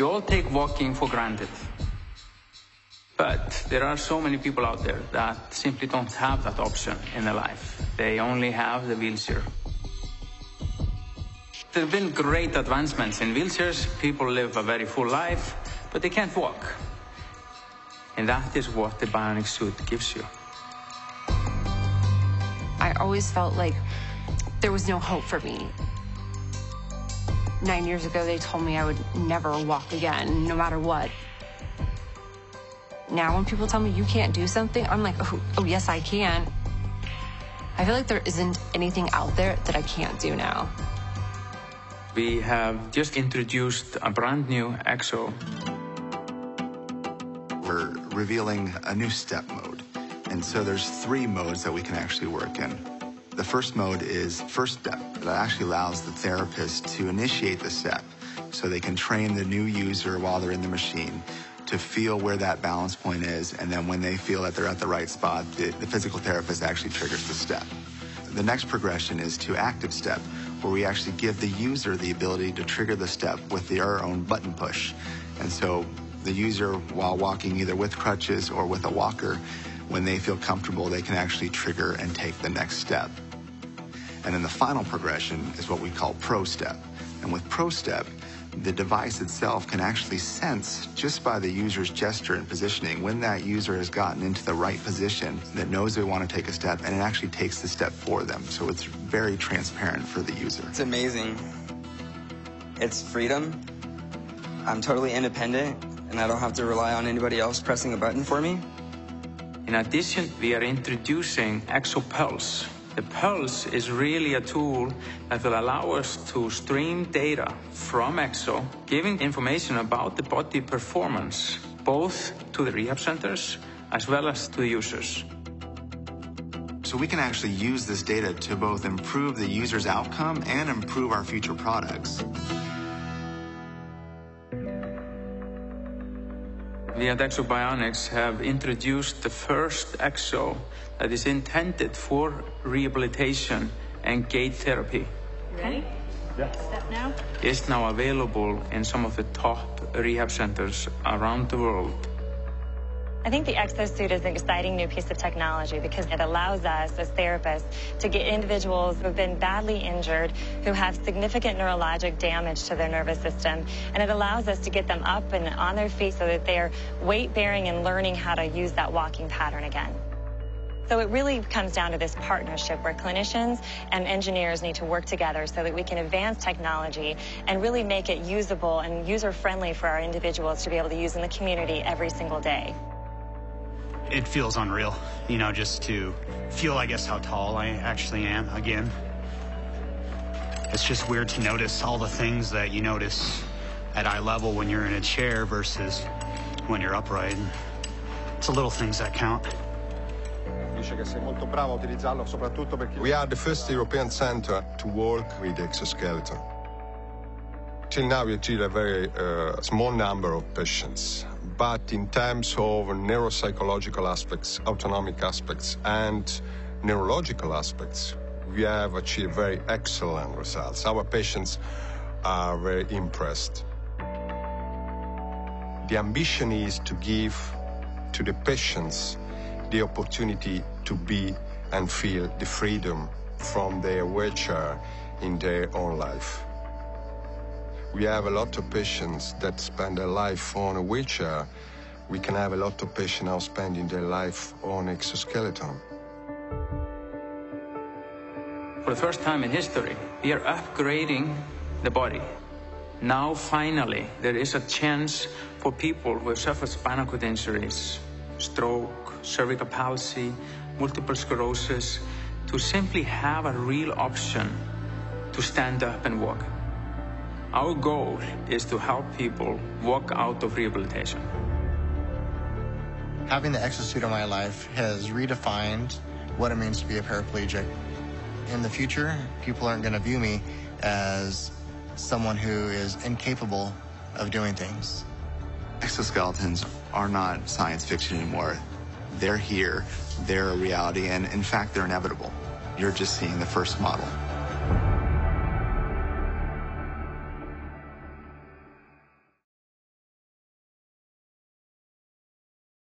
We all take walking for granted. But there are so many people out there that simply don't have that option in their life. They only have the wheelchair. There have been great advancements in wheelchairs. People live a very full life, but they can't walk. And that is what the bionic suit gives you. I always felt like there was no hope for me. 9 years ago, they told me I would never walk again, no matter what. Now, when people tell me you can't do something, I'm like, oh yes, I can. I feel like there isn't anything out there that I can't do now. We have just introduced a brand new Ekso. We're revealing a new step mode. And so there's 3 modes that we can actually work in. The first mode is first step. That actually allows the therapist to initiate the step so they can train the new user while they're in the machine to feel where that balance point is, and then when they feel that they're at the right spot, the physical therapist actually triggers the step. The next progression is to active step, where we actually give the user the ability to trigger the step with their own button push. And so the user, while walking either with crutches or with a walker, when they feel comfortable, they can actually trigger and take the next step. And then the final progression is what we call Pro Step. And with Pro Step, the device itself can actually sense, just by the user's gesture and positioning, when that user has gotten into the right position, that knows they want to take a step, and it actually takes the step for them. So it's very transparent for the user. It's amazing. It's freedom. I'm totally independent, and I don't have to rely on anybody else pressing a button for me. In addition, we are introducing EksoPulse. The Pulse is really a tool that will allow us to stream data from Ekso, giving information about the body performance, both to the rehab centers as well as to the users. So we can actually use this data to both improve the user's outcome and improve our future products. We at Ekso Bionics have introduced the first Ekso that is intended for rehabilitation and gait therapy. Ready? Yeah. Step now. It's now available in some of the top rehab centers around the world. I think the EksoSuit is an exciting new piece of technology because it allows us as therapists to get individuals who have been badly injured, who have significant neurologic damage to their nervous system, and it allows us to get them up and on their feet so that they're weight-bearing and learning how to use that walking pattern again. So it really comes down to this partnership where clinicians and engineers need to work together so that we can advance technology and really make it usable and user-friendly for our individuals to be able to use in the community every single day. It feels unreal, you know, just to feel, I guess, how tall I actually am again. It's just weird to notice all the things that you notice at eye level when you're in a chair versus when you're upright. It's the little things that count. We are the first European center to work with exoskeleton. Till now, we treat a very small number of patients. But in terms of neuropsychological aspects, autonomic aspects, and neurological aspects, we have achieved very excellent results. Our patients are very impressed. The ambition is to give to the patients the opportunity to be and feel the freedom from their wheelchair in their own life. We have a lot of patients that spend their life on a wheelchair. We can have a lot of patients now spending their life on exoskeleton. For the first time in history, we are upgrading the body. Now, finally, there is a chance for people who have suffered spinal cord injuries, stroke, cervical palsy, multiple sclerosis, to simply have a real option to stand up and walk. Our goal is to help people walk out of rehabilitation. Having the EksoSuit in my life has redefined what it means to be a paraplegic. In the future, people aren't going to view me as someone who is incapable of doing things. Exoskeletons are not science fiction anymore. They're here, they're a reality, and in fact, they're inevitable. You're just seeing the first model.